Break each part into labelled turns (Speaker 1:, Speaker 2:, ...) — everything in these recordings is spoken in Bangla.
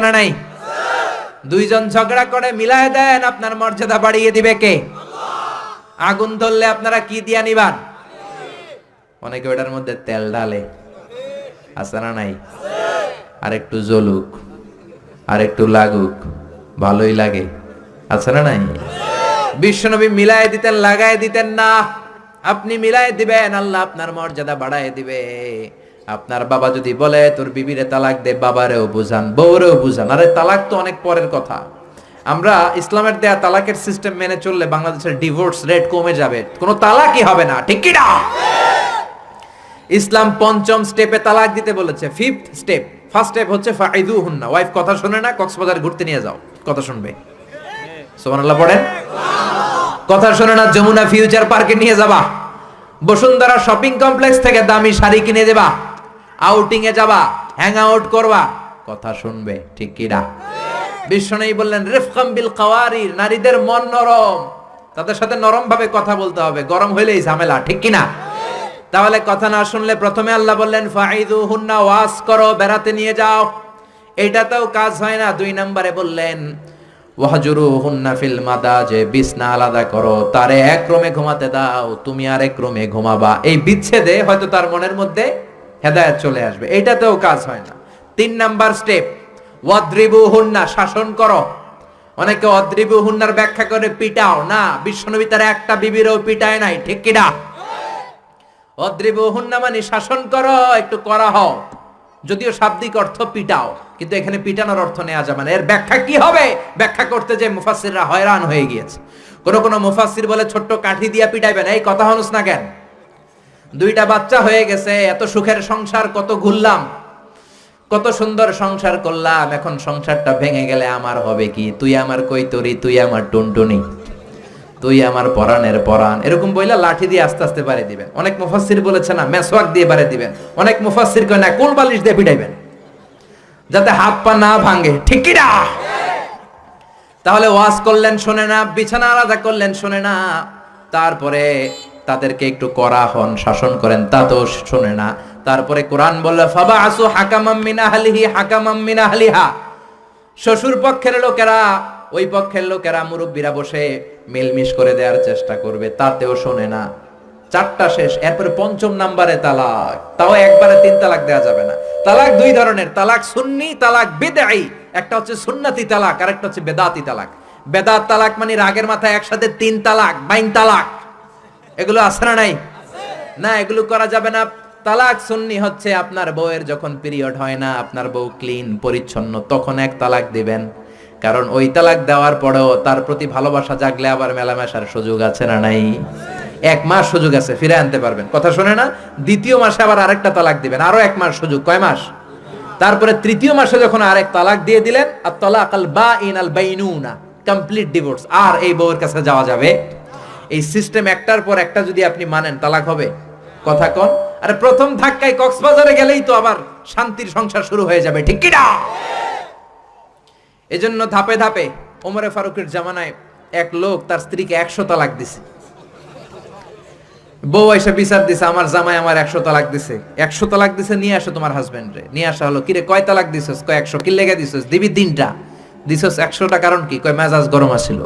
Speaker 1: না নাই? দুইজন ঝগড়া করে মিলায় দেন, আপনার মর্যাদা বাড়িয়ে দিবে কে? আগুন ধরলে আপনারা কি দিয়া নিবান? অনেকে ওটার মধ্যে তেল ঢালে, আছে না নাই? আর একটু জ্বলুক, আর একটু লাগুক, ভালোই লাগে, আছে না নাই? বিশ্বনবী মিলায় দিতেন, লাগায় দিতেন না। আপনি মিলায় দিবেন, আল্লাহ আপনার মর্যাদা বাড়ায় দিবে। আপনার বাবা যদি বলে তোর বিবিরে তালাক দে, বাবারেও বুঝান, বউরেও বুঝান। আরে তালাক তো অনেক পরের কথা। আমরা ইসলামের দেয়া তালাকের সিস্টেম মেনে চললে বাংলাদেশের ডিভোর্স রেট কমে যাবে, কোনো তালাকই হবে না, ঠিক কি না? ইসলাম পঞ্চম স্টেপে তালাক দিতে বলেছে, ফিফথ স্টেপ। ফার্স্ট স্টেপ হচ্ছে ফাইদুহুন্না, ওয়াইফ কথা শুনে না, কক্সবাজার ঘুরতে নিয়ে যাও, কথা শুনবে। সুবহানাল্লাহ পড়েন। কথা শুনে না, যমুনা ফিউচার পার্কে নিয়ে যাবা, বসুন্ধরা শপিং কমপ্লেক্স থেকে দামি শাড়ি কিনে দেবা, আউটিং এ যাবা, হ্যাং আউট করবা, কথা শুনবে, ঠিক কি না? বিশ্বনবী বললেন রিফকাম বিল কাওয়ারির, নারীদের মন নরম, তাদের সাথে নরম ভাবে কথা বলতে হবে, গরম হইলেই ঝামেলা, ঠিক কি না? তাহলে কথা না শুনলে প্রথমে আল্লাহ বললেন ফাইদুহুন্না, ওয়াজ করো, বেড়াতে নিয়ে যাও, এইটাতেও কাজ হয় না। 2 নম্বরে বললেন ওয়াহজুরুহুন্না ফিল মাদাজে, বিছনা আলাদা করো, তারে এক রুমে ঘুমাতে দাও, তুমি আর এক রুমে ঘুমাবা। এই বিচ্ছেদে হয়তো তার মনের মধ্যে হেদায়েত চলে আসবে, এইটাতেও কাজ হয় না। 3 নাম্বার স্টেপ ওয়াদ্রিবুহুন্না, শাসন করো। অনেকে ওয়াদ্রিবুহুন্নার ব্যাখ্যা করে পিটাও, না, বিশ্বনবী তার একটা বিবিরও পিটায় নাই, ঠিক কি না? ওয়াদ্রিবুহুন্না মানে শাসন করো, একটু করা হও, যদিও শাব্দিক অর্থ পিটাও, কিন্তু এখানে পিটানোর অর্থ নেওয়া যাবে না। এর ব্যাখ্যা কি হবে? ব্যাখ্যা করতে যে মুফাসসিররা হয়রান হয়ে গিয়েছে। কোন মুফাসসির বলে ছোট্ট কাঠি দিয়া পিটাইবেন, এই কথা হনুস না কেন? 2টা বাচ্চা হয়ে গেছে, এত সুখের সংসার, কত ঘুরলাম, কত সুন্দর সংসার করলাম, এখন সংসারটা ভেঙে গেলে আমার হবে কি? তুই আমার কৈতরি, তুই আমার টুনটুনি, তুই আমার পরাণের পরাণ, এরকম বইলা লাঠি দিয়ে আস্তে আস্তে বাড়ি দিবেন। অনেক মুফাসসির বলেছে না, মেসওয়াক দিয়ে বাড়ি দিবেন। অনেক মুফাসসির কয় না, কোল বালিশ দিয়ে পিটাইবেন, যাতে হাত পা না ভাঙে, ঠিক কি না? তাহলে ওয়াজ করলেন শোনে না, বিছানা আলাদা করলেন শোনে না, তারপরে তাদেরকে একটু কড়া হন, শাসন করেন, তা তো শোনে না। তারপরে কোরআন বলল ফাবাআসু হাকামাম মিন আহলিহি হাকামাম মিন আহলিহা, শ্বশুর পক্ষের লোকেরা, ওই পক্ষের লোকেরা, মুরব্বীরা বসে মিলমিশ করে দেওয়ার চেষ্টা করবে, তাতেও শোনে না। 4টা শেষ, এরপরে 5ম নাম্বারে তালাক, তাও একবারে 3 তালাক দেওয়া যাবে না। তালাক 2 ধরনের, তালাক সুন্নি, তালাক বিদঈ। একটা হচ্ছে সুন্নতি তালাক, আর একটা হচ্ছে বেদাতি তালাক। বেদাত তালাক মানে রাগের মাথায় একসাথে 3 তালাক, 22 তালাক, এগুলো আছে না নাই? না, এগুলো করা যাবে না। তালাক সুন্নি হচ্ছে আপনার বউয়ের যখন পিরিয়ড হয় না, আপনার বউ ক্লিন পরিচ্ছন্ন, তখন 1 তালাক দিবেন। কারণ ওই তালাক দেওয়ার পরেও তার প্রতি ভালোবাসা জাগলে আবার মেলামেশার সুযোগ আছে না নাই? 1 মাস সুযোগ আছে, ফিরে আনতে পারবেন, কথা শুনে না। 2য় মাসে আবার আরেকটা তালাক দিবেন, আরো 1 মাস সুযোগ, কয় মাস? তারপরে 3য় মাসে যখন আরেক তালাক দিয়ে দিলেন, আত-তালাকাল বাঈন আল বাইনুনা, কমপ্লিট ডিভোর্স, আর এই বউয়ের কাছে যাওয়া যাবে। এই সিস্টেম একটার পর একটা যদি আপনি মানেন, তালাক হবে, কথা কোন? আরে প্রথম ধাক্কায় কক্সবাজারে গেলেই তো আবার শান্তির সংসার শুরু হয়ে যাবে, ঠিক কি না? এজন্য ধাপে ধাপে, ওমরে ফারুকের জামানায় এক লোক তার স্ত্রীকে 100 তালাক দিছে। বউ এসে বিচার দিছে, আমার জামাই আমার 100 তালাক দিছে। 100 তালাক দিছে, নিয়ে আসো তোমার হাজবেন্ডরে। নিয়ে আসা হলো, কিরে কয় তালাক দিছস? কয় 100। কি লেগে দিছস? দিবি 3টা। দিছস 100টা, কারণ কি? কয় মেজাজ গরম আছিল।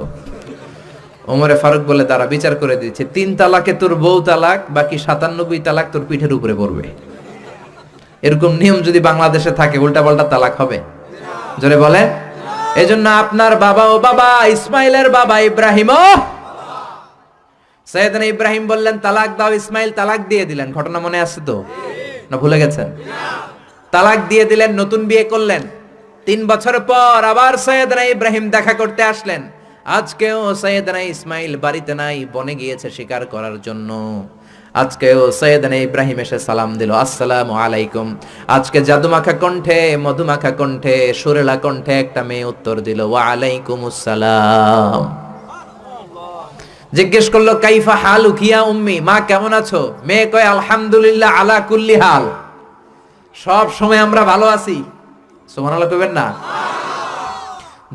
Speaker 1: ওমরে ফারুক বলে দাঁড়া, বিচার করে দিচ্ছে, 3 তালাকে তোর বউ তালাক, বাকি 97 তালাক তোর পিঠের উপরে পড়বে। এরকম নিয়ম যদি বাংলাদেশে থাকে, উল্টা পাল্টা তালাক হবে? জোরে বলেন। এজন্য আপনার বাবা, ও বাবা, ইসমাইলের বাবা ইব্রাহিমও, সাইয়েদনা ইব্রাহিম বললেন তালাক দাও, ইসমাইল তালাক দিয়ে দিলেন। ঘটনা মনে আছে তো, না ভুলে গেছেন? তালাক দিয়ে দিলেন, নতুন বিয়ে করলেন। 3 বছর পর আবার সাইয়েদনা ইব্রাহিম দেখা করতে আসলেন। আজকেও সাইয়েদনা ইসমাইল বাড়িতে নাই, বনে গিয়েছে শিকার করার জন্য। আজকেও সাইয়েদনা ইব্রাহিম এসে সালাম দিল, আসসালামু আলাইকুম। আজকে জাদুমাখা কণ্ঠে, মধুমাখা কণ্ঠে, সুরেলা কণ্ঠে একটা মেয়ে উত্তর দিল, ওয়া আলাইকুমুস সালাম। জিজ্ঞেস করলো কাইফা হালুকি ইয়া উম্মি, মা কেমন আছো? মেয়ে কয় আলহামদুলিল্লাহ আলা কুল্লি হাল, সব সময় আমরা ভালো আছি। সুবহানাল্লাহ কইবেন না?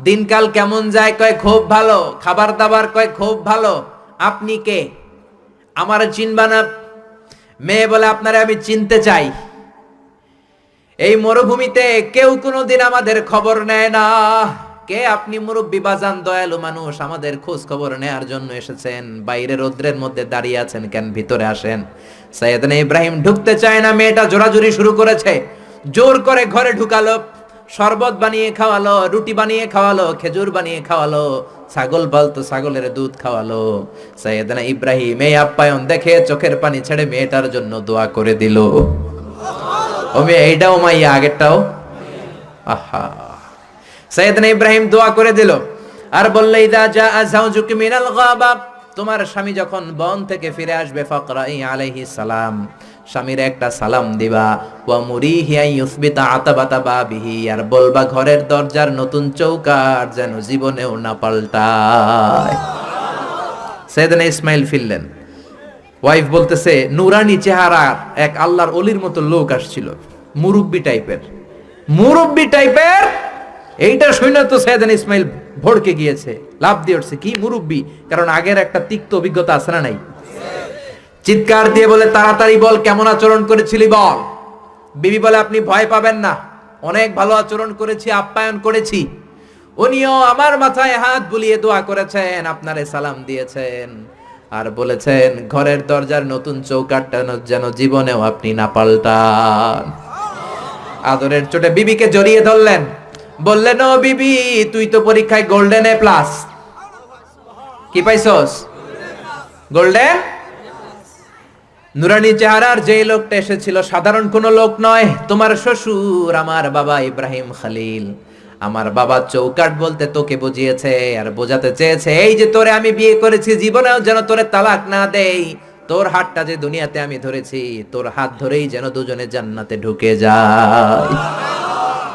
Speaker 1: দিনকাল কেমন যায়? কয় খুব ভালো। খাবার দাবার? কয় খুব ভালো। আপনি কে? আমার চিনবা না? মেয়ে বলে আপনারে আমি চিনতে চাই। এই মরুভূমিতে কেউ কোনোদিন আমাদের খবর নেয় না। কে আপনি মুরব্বী বাজান, দয়ালু মানুষ, আমাদের খোঁজ খবর নেয়ার জন্য এসেছেন? বাইরে রোদ্রের মধ্যে দাঁড়িয়ে আছেন কেন? ভিতরে আসেন। সাইয়েদনা ইব্রাহিম ঢুকতে চায় না, মেয়েটা জোরাজুরি শুরু করেছে। জোর করে ঘরে ঢুকালো, শরবত বানিয়ে খাওয়ালো, রুটি বানিয়ে খাওয়ালো, খেজুর বানিয়ে খাওয়ালো, ছাগল পালতো ছাগলের দুধ খাওয়ালো। সাইয়েদনা ইব্রাহিম এই আপ্যায়ন দেখে চোখের পানি ছেড়ে মেয়েটার জন্য দোয়া করে দিল। ও মেয়ে, এইটাও মাইয়া, আগেরটাও। আহা, সাইয়েদনা ইব্রাহিম দোয়া করে দিল আর বললে, ইদা জাআ যাওজুকি মিনাল গাবা, তোমার স্বামী যখন বন থেকে ফিরে আসবে, ফাকরাই আলাইহিস সালাম, স্বামীর একটা সালাম দিবা। ওয়া মুরিহি আন ইউসবিতা আতাবাতা বাবিহি, আর বলবা ঘরের দরজার নতুন চৌকাঠ যেন জীবনেও না পাল্টায়। সাইয়েদনা ইসমাইল ফিরলেন। ওয়াইফ বলতেছে, নুরানি চেহারার এক আল্লাহর অলির মতো লোক আসছিল, মুরব্বি টাইপের। মুরব্বি টাইপের এইটা শুনে তো সাইয়েদনা ইসমাইল ভড়কে গিয়েছে, লাভ দিয়ে উঠছে। কি মুরব্বি? কারণ আগের একটা তিক্ত অভিজ্ঞতা আছে না নাই? চিৎকার দিয়ে বলে, তাড়াতাড়ি বল, কেমন আচরণ করেছিলি বল। বিবি বলে, আপনি ভয় পাবেন না, অনেক ভালো আচরণ করেছি, আপ্যায়ন করেছি। উনিও আমার মাথায় হাত বুলিয়ে দোয়া করেছেন, আপনারে সালাম দিয়েছেন, আর বলেছেন ঘরের দরজার নতুন চৌকাঠটা যেন জীবনেও আপনি না পাল্টান। আদরের চোটে বিবিকে জড়িয়ে ধরলেন, বললেন, ও বিবি, তুই তো পরীক্ষায় গোল্ডেন এ প্লাস। কি পাইছস? গোল্ডেন। নুরানি চেহারার যে লোকটা এসেছিল সাধারণ কোনো লোক নয়, তোমার শ্বশুর, আমার বাবা ইব্রাহিম খলিল। আমার বাবা চৌকাঠ বলতে তোকে বুঝিয়েছে আর বোঝাতে চেয়েছে, এই যে তোরে আমি বিয়ে করেছি, জীবনেও যেন তোরে তালাক না দেই। তোর হাতটা যে দুনিয়াতে আমি ধরেছি, তোর হাত ধরেই যেন দুজনে জান্নাতে ঢুকে যায়।